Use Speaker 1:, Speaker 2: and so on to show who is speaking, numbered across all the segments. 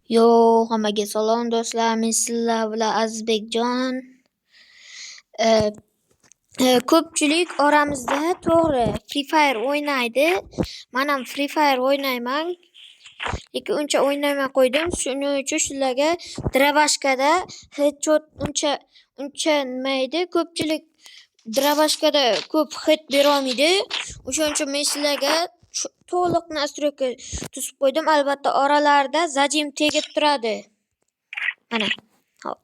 Speaker 1: Yo, hammaga salom do'stlar, men sizlar bilan Azizbekjon. Ko'pchilik oramizda to'g'ri Free Fire o'ynaydi. Men ham Free Fire o'ynayman. Lekin uncha o'ynamay qo'ydim. Shuning uchun sizlarga Dravashkada headshot uncha nima edi. Ko'pchilik Dravashkada ko'p hit bera olmaydi. O'shaning uchun men sizlarga to'liq nastroyka tuzib qo'ydim. Albatta oralarida zajim tegib turadi. Mana.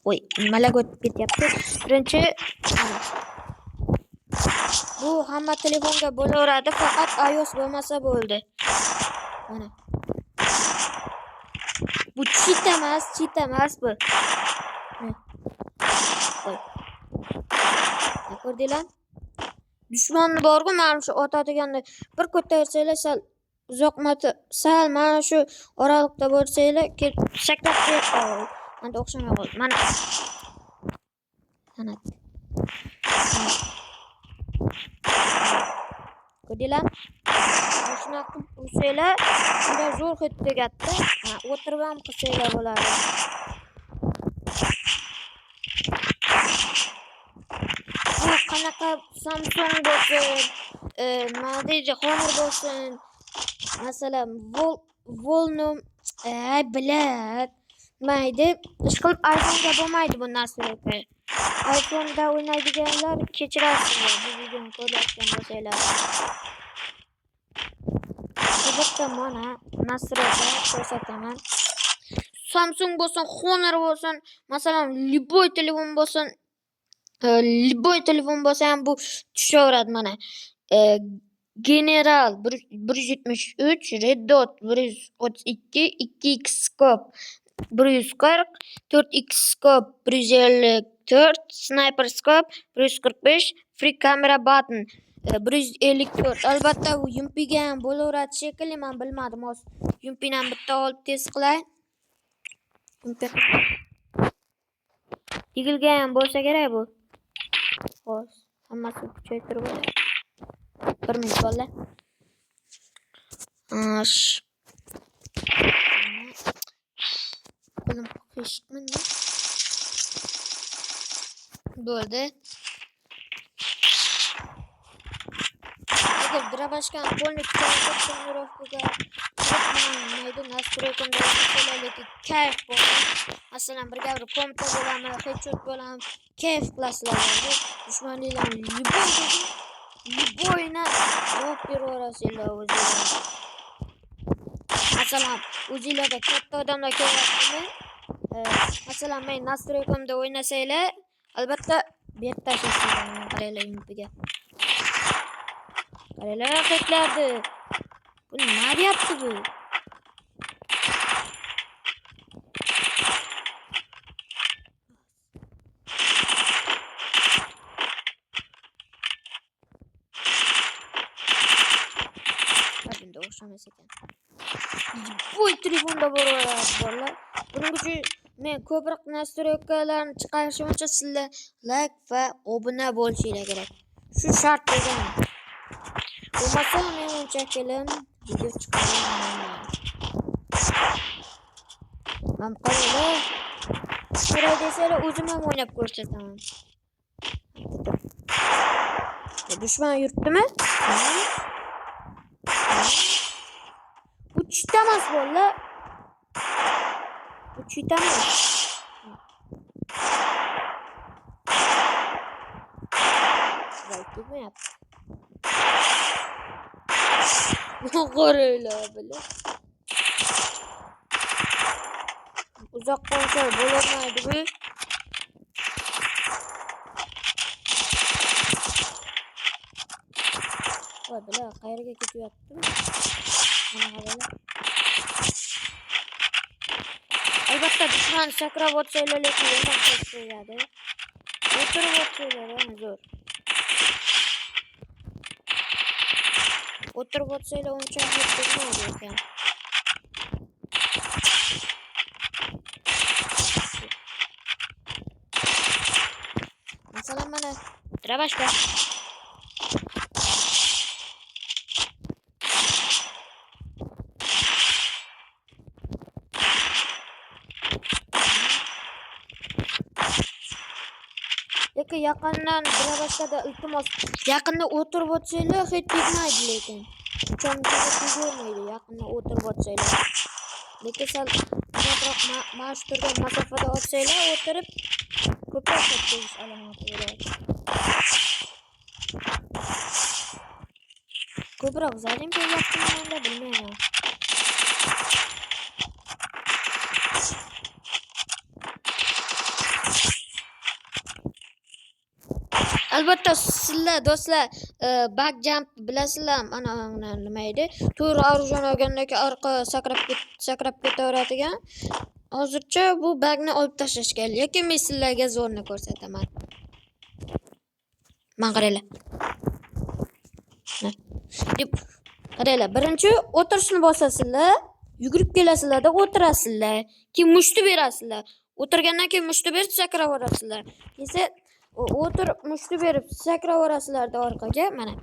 Speaker 1: Voy, nimalar o'tib ketyapti. Birinchi bu hamma telefonga bo'laveradi, faqat iOS bo'lmasa bo'ldi. Mana. Bu cheat emas bu. Voy. Ko'rdinglar? Dushmanni borgu, mana shu otadiganda bir ko'tarsanglar sal uzoqmata, sal mana shu oralikda bo'lsanglar, shaklab qo'yadi. Mana o'xshamay qoldi. Mana. Sanat. Ko'rdinglar? Shunaqa qilib ursanglar, shunda zo'r hit tegadi. O'tirib ham qilsanglar bo'ladi. Bu qanaqa Samsung bo'lsin, nima deydi, Honor bo'lsin, masalan, Volnum, bilad. Maydi, ish qilib iPhone'ga bo'lmaydi bu narsalar. iPhone'da o'ynaydiganlar kechirasizlar, bu videoni ko'rayotgan bo'lsanglar. Albatta mana nasroga ko'rsataman. Samsung bo'lsin, Honor bo'lsin, masalan, любой telefon bo'lsin, ham bu tushaveradi mana. General 173, Red Dot 132, 2x scope 140, 4x scope 154, sniper scope 145, free camera button 154. Albatta bu Yumpiga ham bo'laveradi shekilli, men bilmadim. Hozir Yumpini ham bitta olib test qilay. Yumpi yigilgan ham bo'lsa kerak bu. Xo'sh, hammasi kuchaytirib olay. 1 minut qoldi. Qo'lim qishqmi? Bo'ldi. Agar Dravashkan qo'lni trenirovkaga mayda nastroykamda lekin kayf bo'ladi. Masalan, birga bir kompda bo'lami, headshot bo'lami, kayf qilasizlar. Dushmanlarni liboyna javob beraverasizlar o'zingizlar. Masalan, o'zingizlarga katta odamlar kelyaptimi? Masalan, men nastroykamda o'ynasanglar, albatta berib tashlasizlar. Qaranglar Yumpiga. Qaranglar haqiqatlardi. Bu nima deyapti bu? Bunda o'xshamas ekan. Bu telefonda borlar. Buning uchun men ko'proq nastroykalarni chiqarishim uchun sizlar like va obuna bo'lishinglar kerak. Shu shart degan. Bo'lmasa men uncha kelim video chiqaraman. Men qaranglar. Kerak desanglar o'zim ham o'ynab ko'rsataman. Dushman yurtdimi? Bu chitamas bolalar. Bu chitamas. Voy, tegmayapti. Qaranglar bilan. Uzoqqa uzoq bo'lmaydi bu. Voy, bilan qayerga ketyapti? Mana qaranglar. Albatta dushman sakrab o'tsanglar lekin yomon qo'yadi. O'tirib o'tsanglar ham zo'r. O'tirib o'tsanglar uncha tegmaydi ekan. Masalan, mana Dravashka. yoki yaqindan Dravashkada iltimos yaqinda o'tirib o'tsanglar hech tegmaydi lekin. Uchonchaga tegmaydi yaqinda o'tirib o'tsanglar. Lekin sal uzoqroq mana shu turgan masofada o'tsanglar o'tirib ko'proq tegish alomati bo'ladi. Ko'proq zarin tegyaptimanda bilmayman. Albatta sizlar do'stlar back jump bilasizlar, mana nima edi? To'g'ri orjon olganda orqa sakrab ketaveradigan. Hozircha bu bagni olib tashlashgan, lekin men sizlarga zo'rni ko'rsataman. Men qaranglar. Qaranglar, birinchi o'tirishni bosasizlar, yugurib kelasizlarda o'tirasizlar, keyin mushti berasizlar. O'tirgandan keyin mushti berib sakraverasizlar. Esa o'tirib mushti berib sakraverasizlarda orqaga mana.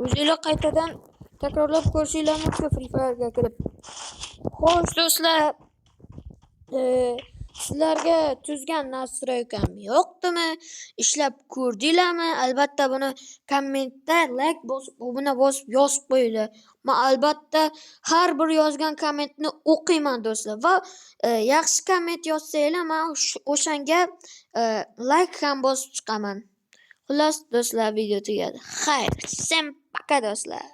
Speaker 1: O'zingizlar qaytadan takrorlab ko'rishinglar mumkin Free Fire'ga kirib. Xo'sh do'stlar, sizlarga tuzgan nastroykam yoqdimi? Ishlab ko'rdinglarmi? Albatta buni kommentda like bosib, obuna bosib yozib qo'yinglar. Men albatta har bir yozgan kommentni o'qiyman do'stlar va yaxshi komment yozsanglar men o'shanga like ham bosib chiqaman. Xullas do'stlar, video tugadi. Xayr, всем пока do'stlar.